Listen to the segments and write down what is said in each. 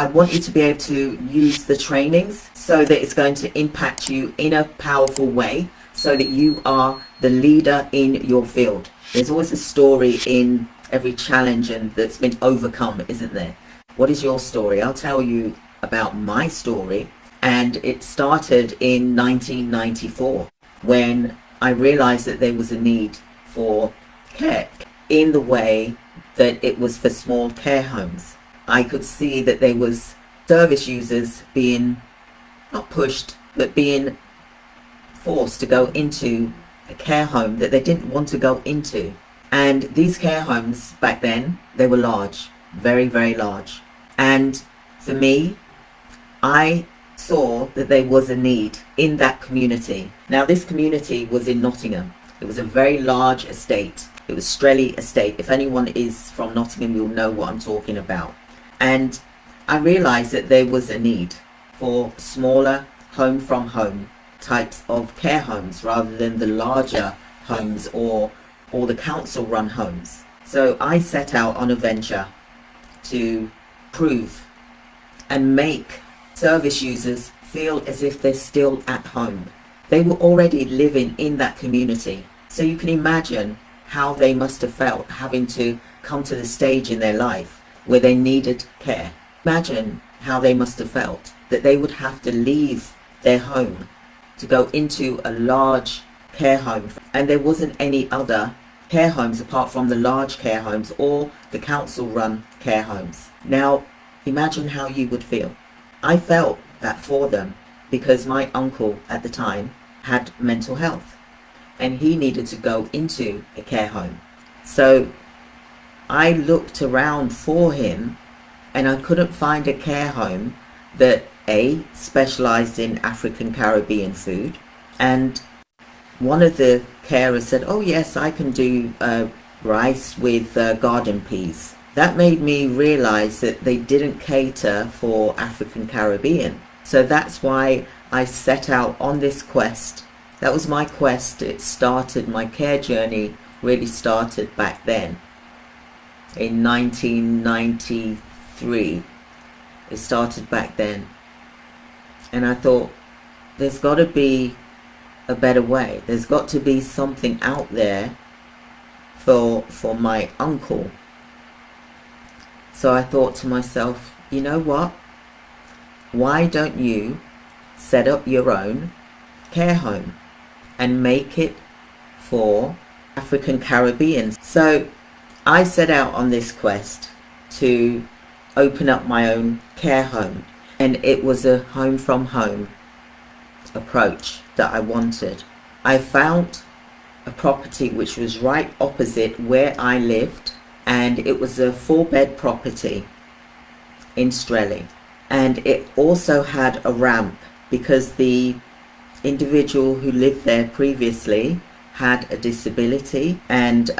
I want you to be able to use the trainings so that it's going to impact you in a powerful way, so that you are the leader in your field. There's always a story in every challenge and that's been overcome, isn't there? What is your story? I'll tell you about my story. And it started in 1994 when I realized that there was a need for care in the way that it was for small care homes. I could see that there was service users being not pushed, but being forced to go into a care home that they didn't want to go into. And these care homes back then, they were large, very, very large. And for me, I saw that there was a need in that community. Now, this community was in Nottingham. It was a very large estate. It was Strelley estate. If anyone is from Nottingham, you'll know what I'm talking about. And I realized that there was a need for smaller home from home types of care homes rather than the larger homes or the council run homes. So I set out on a venture to prove and make service users feel as if they're still at home. They were already living in that community. So you can imagine how they must have felt having to come to the stage in their life where they needed care. Imagine how they must have felt that they would have to leave their home to go into a large care home, and there wasn't any other care homes apart from the large care homes or the council run care homes. Now imagine how you would feel. I felt that for them because my uncle at the time had mental health and he needed to go into a care home. So I looked around for him and I couldn't find a care home that specialized in African Caribbean food. And one of the carers said, oh yes, I can do rice with garden peas. That made me realize that they didn't cater for African Caribbean. So that's why I set out on this quest. That was my quest. It started, my care journey really started back then in 1993. It started back then. And I thought, there's got to be a better way. There's got to be something out there for my uncle. So I thought to myself, you know what? Why don't you set up your own care home and make it for African Caribbeans? So I set out on this quest to open up my own care home, and it was a home from home approach that I wanted. I found a property which was right opposite where I lived, and it was a 4-bed property in Strelley, and it also had a ramp because the individual who lived there previously had a disability and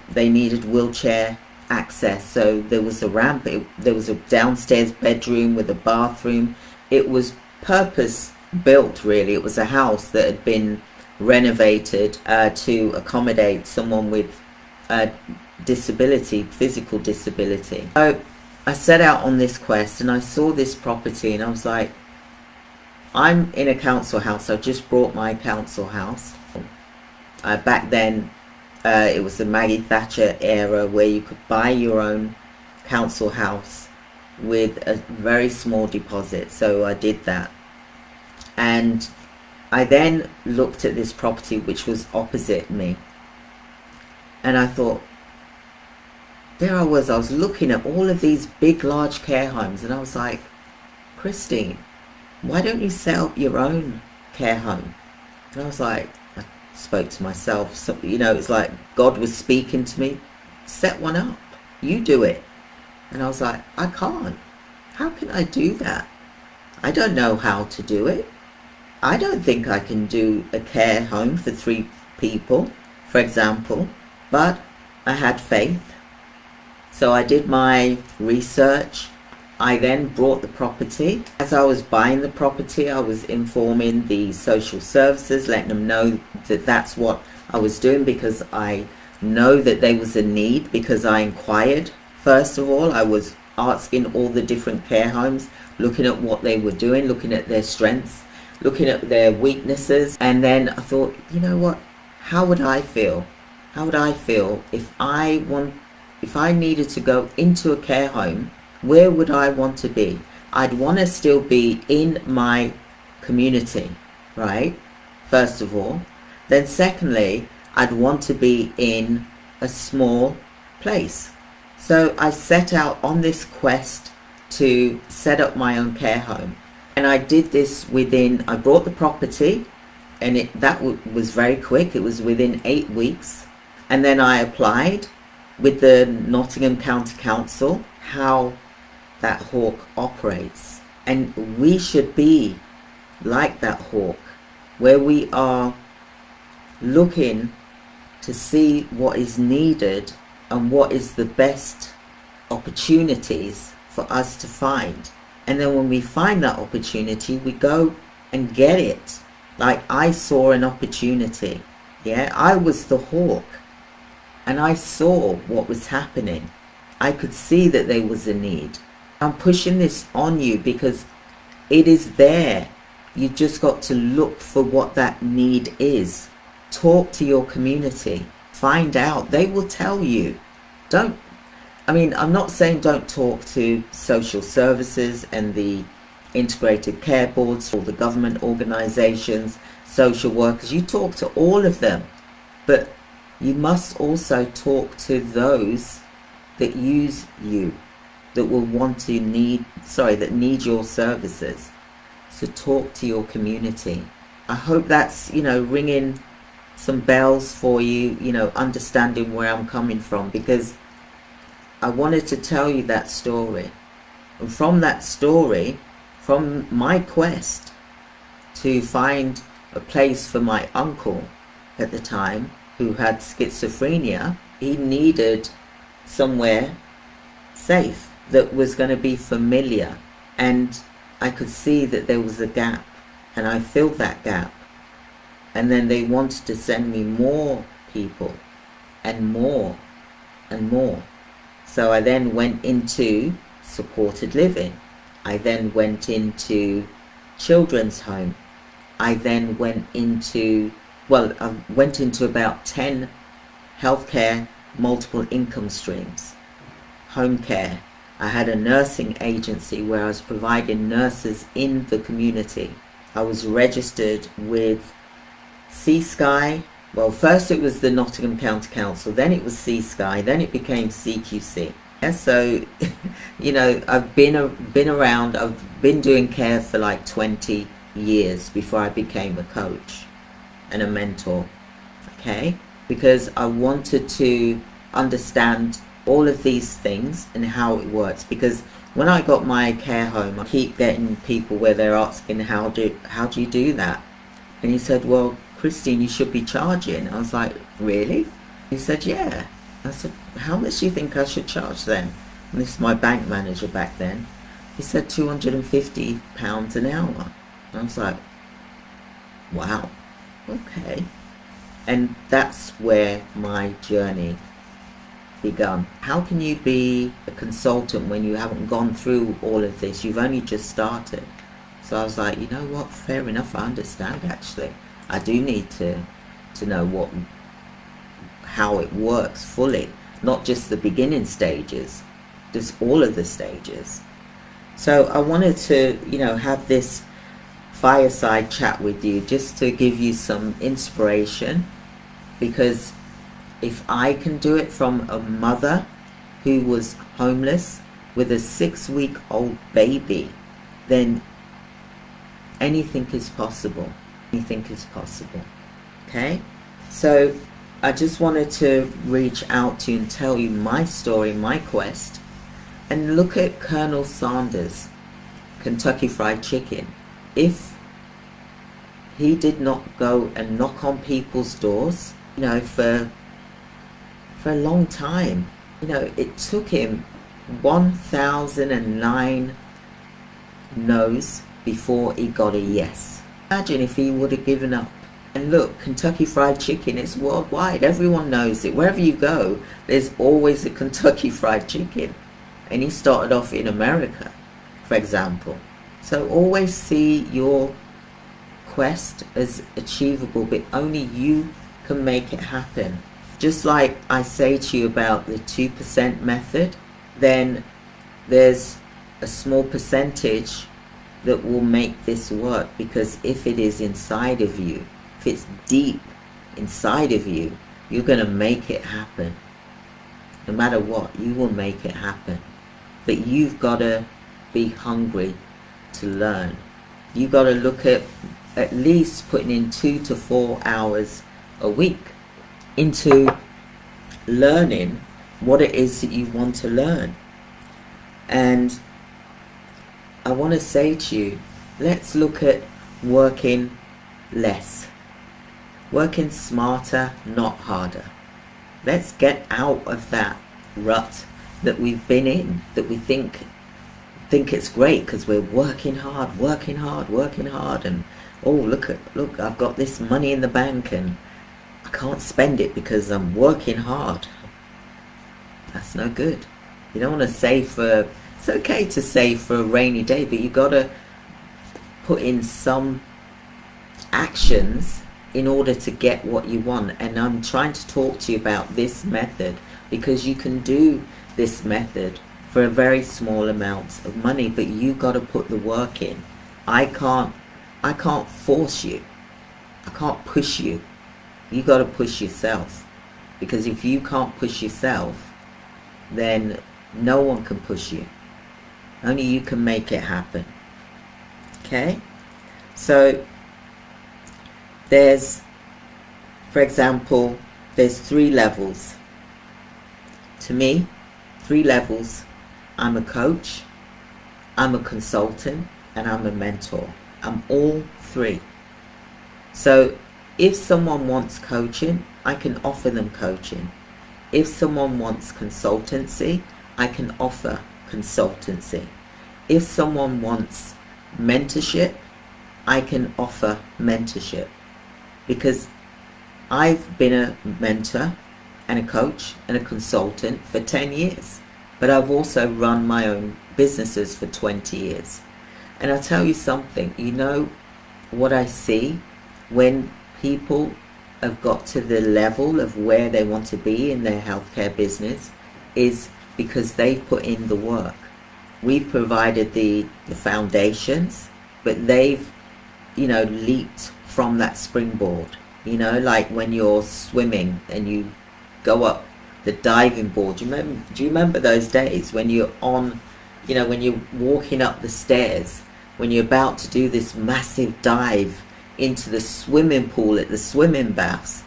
they needed wheelchair access. So there was a ramp, there was a downstairs bedroom with a bathroom. It was purpose built, really. It was a house that had been renovated to accommodate someone with a disability, physical disability. So I set out on this quest and I saw this property and I was like, I'm in a council house. I just bought my council house. Back then it was the Maggie Thatcher era where you could buy your own council house with a very small deposit. So I did that, and I then looked at this property which was opposite me, and I thought, there I was looking at all of these big large care homes, and I was like, Christine, why don't you set up your own care home? And I was like, I spoke to myself, so, you know, it's like God was speaking to me, set one up, you do it. And I was like, I can't. How can I do that? I don't know how to do it. I don't think I can do a care home for 3 people, for example, but I had faith. So I did my research. I then bought the property. As I was buying the property, I was informing the social services, letting them know that that's what I was doing, because I know that there was a need, because I inquired. First of all, I was asking all the different care homes, looking at what they were doing, looking at their strengths, looking at their weaknesses. And then I thought, you know what, how would I feel? How would I feel if I needed to go into a care home? Where would I want to be? I'd want to still be in my community, right? First of all. Then secondly, I'd want to be in a small place. So I set out on this quest to set up my own care home. And I did this I bought the property, and that was very quick. It was within 8 weeks. And then I applied with the Nottingham County Council how that hawk operates. And we should be like that hawk, where we are looking to see what is needed and what is the best opportunities for us to find. And then when we find that opportunity, we go and get it. Like I saw an opportunity. Yeah, I was the hawk, and I saw what was happening. I could see that there was a need. I'm pushing this on you because it is there. You just got to look for what that need is. Talk to your community. Find out. They will tell you. I'm not saying don't talk to social services and the integrated care boards, or the government organizations, social workers. You talk to all of them. But you must also talk to those that use you, that will that need your services. So talk to your community. I hope that's, ringing some bells for you, understanding where I'm coming from, because I wanted to tell you that story. And from that story, from my quest to find a place for my uncle at the time who had schizophrenia, he needed somewhere safe that was going to be familiar. And I could see that there was a gap, and I filled that gap. And then they wanted to send me more people and more and more. So I then went into supported living. I then went into children's home. I then went into about 10 healthcare, multiple income streams, home care. I had a nursing agency where I was providing nurses in the community. I was registered with C-Sky. Well, first it was the Nottingham County Council, then it was C-Sky, then it became CQC. And so, I've been around, I've been doing care for like 20 years before I became a coach and a mentor, okay? Because I wanted to understand all of these things and how it works. Because when I got my care home, I keep getting people where they're asking, how do you do that? And he said, well, Christine, you should be charging. I was like, really? He said, yeah. I said, how much do you think I should charge then? And this is my bank manager back then. He said £250 an hour. I was like, wow, okay. And that's where my journey begun. How can you be a consultant when you haven't gone through all of this? You've only just started. So I was like, you know what, fair enough, I understand actually. I do need to know how it works fully, not just the beginning stages, just all of the stages. So I wanted to, have this fireside chat with you just to give you some inspiration, because if I can do it from a mother who was homeless with a 6-week-old baby, then anything is possible. Anything is possible. Okay? So I just wanted to reach out to you and tell you my story, my quest. And look at Colonel Sanders, Kentucky Fried Chicken. If he did not go and knock on people's doors, for a long time, it took him 1009 no's before he got a yes. Imagine if he would have given up. And look, Kentucky Fried Chicken is worldwide. Everyone knows it. Wherever you go, there's always a Kentucky Fried Chicken. and he started off in America, for example. So always see your quest as achievable, but only you can make it happen. Just like I say to you about the 2% method, then there's a small percentage that will make this work, because if it is inside of you, if it's deep inside of you, you're going to make it happen. No matter what, you will make it happen. But you've got to be hungry to learn. You've got to look at least putting in 2 to 4 hours a week into learning what it is that you want to learn. And I want to say to you, let's look at working less, working smarter, not harder. Let's get out of that rut that we've been in, that we think it's great because we're working hard, and oh, look, I've got this money in the bank and I can't spend it because I'm working hard. That's no good. You don't want to save for, it's okay to save for a rainy day, but you got to put in some actions in order to get what you want. And I'm trying to talk to you about this method because you can do this method for a very small amount of money, but you got to put the work in. I can't force you. I can't push you. You got to push yourself, because if you can't push yourself, then no one can push you. Only you can make it happen. Okay? So there's, for example, there's 3 levels. To me, 3 levels. I'm a coach, I'm a consultant, and I'm a mentor. I'm all 3. So if someone wants coaching, I can offer them coaching. If someone wants consultancy, I can offer consultancy. If someone wants mentorship, I can offer mentorship. Because I've been a mentor and a coach and a consultant for 10 years. But I've also run my own businesses for 20 years. And I'll tell you something, you know what I see when people have got to the level of where they want to be in their healthcare business is because they've put in the work. We've provided the foundations, but they've, leaped from that springboard. Like when you're swimming and you go up the diving board. Do you remember those days when you're on, when you're walking up the stairs, when you're about to do this massive dive into the swimming pool at the swimming baths?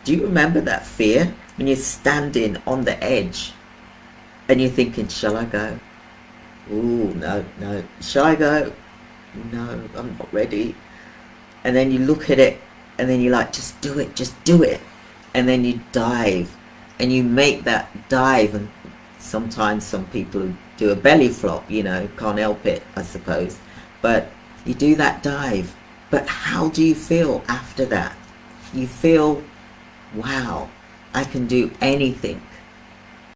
Do you remember that fear when you're standing on the edge and you're thinking, shall I go? Ooh, no. Shall I go? No, I'm not ready. And then you look at it and then you're like, just do it. And then you dive and you make that dive, and sometimes some people do a belly flop, can't help it, I suppose. But you do that dive. But how do you feel after that? You feel, wow, I can do anything.